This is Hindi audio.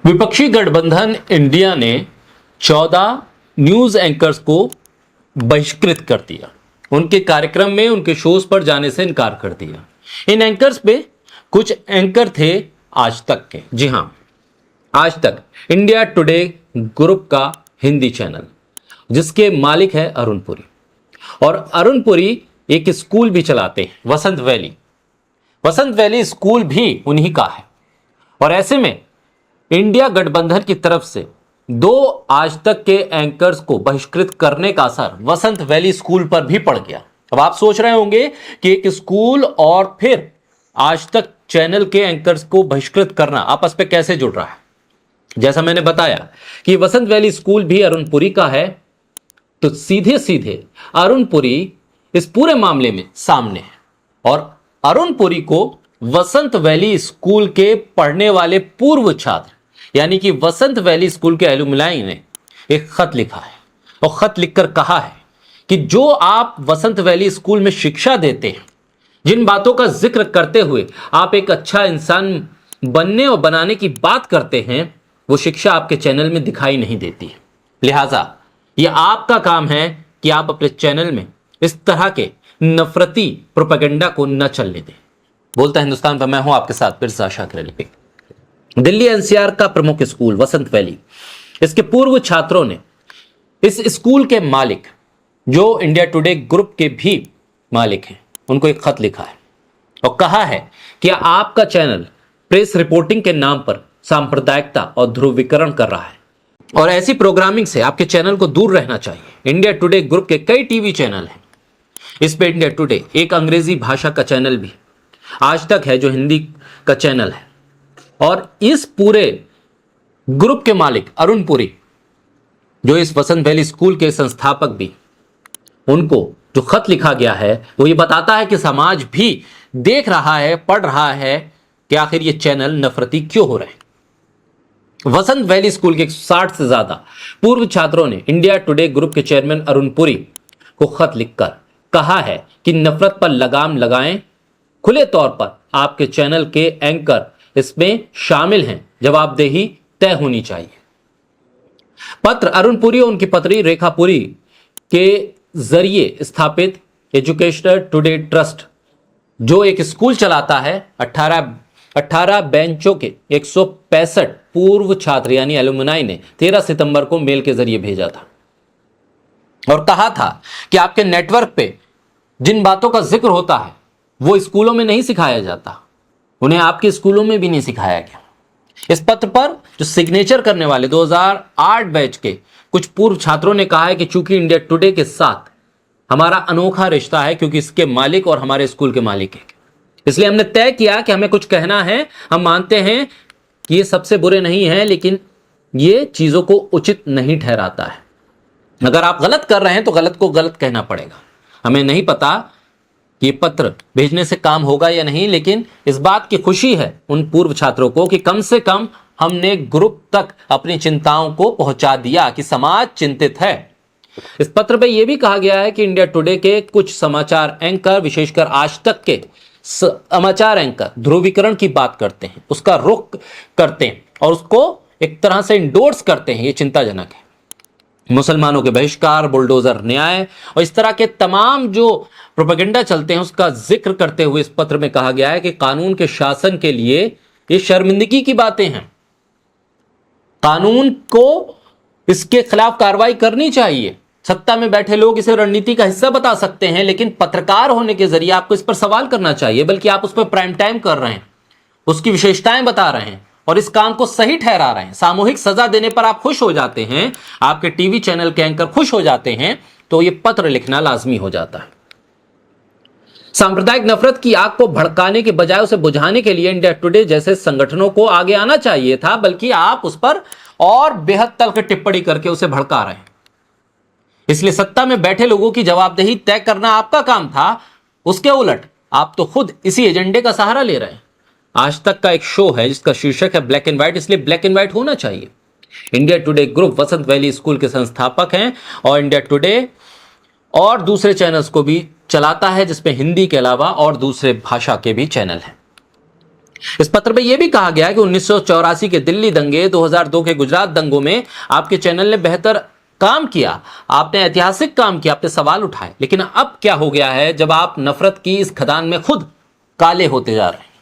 विपक्षी गठबंधन इंडिया ने 14 न्यूज एंकर्स को बहिष्कृत कर दिया। उनके कार्यक्रम में उनके शोज पर जाने से इनकार कर दिया। इन एंकर्स पे कुछ एंकर थे आज तक के। जी हां, आज तक इंडिया टुडे ग्रुप का हिंदी चैनल, जिसके मालिक है अरुण पुरी। और अरुण पुरी एक स्कूल भी चलाते हैं, वसंत वैली स्कूल भी उन्हीं का है। और ऐसे में इंडिया गठबंधन की तरफ से 2 आज तक के एंकर्स को बहिष्कृत करने का असर वसंत वैली स्कूल पर भी पड़ गया। अब आप सोच रहे होंगे कि एक स्कूल और फिर आज तक चैनल के एंकर्स को बहिष्कृत करना आपस में कैसे जुड़ रहा है। जैसा मैंने बताया कि वसंत वैली स्कूल भी अरुण पुरी का है, तो सीधे सीधे अरुण पुरी इस पूरे मामले में सामने है। और अरुण पुरी को वसंत वैली स्कूल के पढ़ने वाले पूर्व छात्र, यानी कि वसंत वैली स्कूल के एलुमनाई ने एक खत लिखा है और खत लिखकर कहा है कि जो आप वसंत वैली स्कूल में शिक्षा देते हैं, जिन बातों का जिक्र करते हुए आप एक अच्छा इंसान बनने और बनाने की बात करते हैं, वो शिक्षा आपके चैनल में दिखाई नहीं देती है। लिहाजा यह आपका काम है कि आप अपने चैनल में इस तरह के नफरती प्रोपेगेंडा को न चलने दें। बोलता हिंदुस्तान पर मैं हूं आपके साथ मिर्जा शाकिर अली। दिल्ली एनसीआर का प्रमुख स्कूल वसंत वैली, इसके पूर्व छात्रों ने इस स्कूल के मालिक, जो इंडिया टुडे ग्रुप के भी मालिक हैं, उनको एक खत लिखा है और कहा है कि आपका चैनल प्रेस रिपोर्टिंग के नाम पर सांप्रदायिकता और ध्रुवीकरण कर रहा है और ऐसी प्रोग्रामिंग से आपके चैनल को दूर रहना चाहिए। इंडिया टुडे ग्रुप के कई टीवी चैनल हैं, इस पे इंडिया टुडे एक अंग्रेजी भाषा का चैनल भी, आज तक है जो हिंदी का चैनल है। और इस पूरे ग्रुप के मालिक अरुण पुरी, जो इस वसंत वैली स्कूल के संस्थापक भी, उनको जो खत लिखा गया है वो ये बताता है कि समाज भी देख रहा है, पढ़ रहा है कि आखिर ये चैनल नफरती क्यों हो रहे हैं। वसंत वैली स्कूल के 60 से ज्यादा पूर्व छात्रों ने इंडिया टुडे ग्रुप के चेयरमैन अरुण पुरी को खत लिखकर कहा है कि नफरत पर लगाम लगाएं, खुले तौर पर आपके चैनल के एंकर इसमें शामिल हैं, जवाबदेही तय होनी चाहिए। पत्र अरुण पुरी और उनकी पत्नी रेखा पुरी के जरिए स्थापित एजुकेशनल टुडे ट्रस्ट, जो एक स्कूल चलाता है, 18 बेंचों के 165 पूर्व छात्र यानी एलुमनाई ने 13 सितंबर को मेल के जरिए भेजा था और कहा था कि आपके नेटवर्क पे जिन बातों का जिक्र होता है वो स्कूलों में नहीं सिखाया जाता, उन्हें आपके स्कूलों में भी नहीं सिखाया गया। इस पत्र पर जो सिग्नेचर करने वाले 2008 बैच के कुछ पूर्व छात्रों ने कहा है कि चूंकि इंडिया टुडे के साथ हमारा अनोखा रिश्ता है, क्योंकि इसके मालिक और हमारे स्कूल के मालिक हैं, इसलिए हमने तय किया कि हमें कुछ कहना है। हम मानते हैं कि ये सबसे बुरे नहीं हैं, लेकिन ये चीजों को उचित नहीं ठहराता है। अगर आप गलत कर रहे हैं तो गलत को गलत कहना पड़ेगा। हमें नहीं पता कि ये पत्र भेजने से काम होगा या नहीं, लेकिन इस बात की खुशी है उन पूर्व छात्रों को कि कम से कम हमने ग्रुप तक अपनी चिंताओं को पहुंचा दिया कि समाज चिंतित है। इस पत्र में यह भी कहा गया है कि इंडिया टुडे के कुछ समाचार एंकर, विशेषकर आज तक के समाचार एंकर, ध्रुवीकरण की बात करते हैं, उसका रुख करते हैं और उसको एक तरह से इंडोर्स करते हैं। ये चिंताजनक है। मुसलमानों के बहिष्कार, बुलडोजर न्याय और इस तरह के तमाम जो प्रोपेगेंडा चलते हैं उसका जिक्र करते हुए इस पत्र में कहा गया है कि कानून के शासन के लिए ये शर्मिंदगी की बातें हैं। कानून को इसके खिलाफ कार्रवाई करनी चाहिए। सत्ता में बैठे लोग इसे रणनीति का हिस्सा बता सकते हैं, लेकिन पत्रकार होने के जरिए आपको इस पर सवाल करना चाहिए, बल्कि आप उस पर प्राइम टाइम कर रहे हैं, उसकी विशेषताएं बता रहे हैं और इस काम को सही ठहरा रहे हैं। सामूहिक सजा देने पर आप खुश हो जाते हैं, आपके टीवी चैनल के एंकर खुश हो जाते हैं, तो यह पत्र लिखना लाजमी हो जाता है। सांप्रदायिक नफरत की आग को भड़काने के बजाय उसे बुझाने के लिए इंडिया टुडे जैसे संगठनों को आगे आना चाहिए था, बल्कि आप उस पर और बेहद तल्ख टिप्पणी करके उसे भड़का रहे हैं। इसलिए सत्ता में बैठे लोगों की जवाबदेही तय करना आपका काम था, उसके उलट आप तो खुद इसी एजेंडे का सहारा ले रहे हैं। आज तक का एक शो है जिसका शीर्षक है ब्लैक एंड व्हाइट, इसलिए ब्लैक एंड व्हाइट होना चाहिए। इंडिया टुडे ग्रुप वसंत वैली स्कूल के संस्थापक हैं और इंडिया टुडे और दूसरे चैनल्स को भी चलाता है, जिसमें हिंदी के अलावा और दूसरे भाषा के भी चैनल हैं। इस पत्र में यह भी कहा गया कि 1984 के दिल्ली दंगे, 2002 के गुजरात दंगों में आपके चैनल ने बेहतर काम किया, आपने ऐतिहासिक काम किया, आपने सवाल उठाए। लेकिन अब क्या हो गया है, जब आप नफरत की इस खदान में खुद काले होते जा रहे हैं।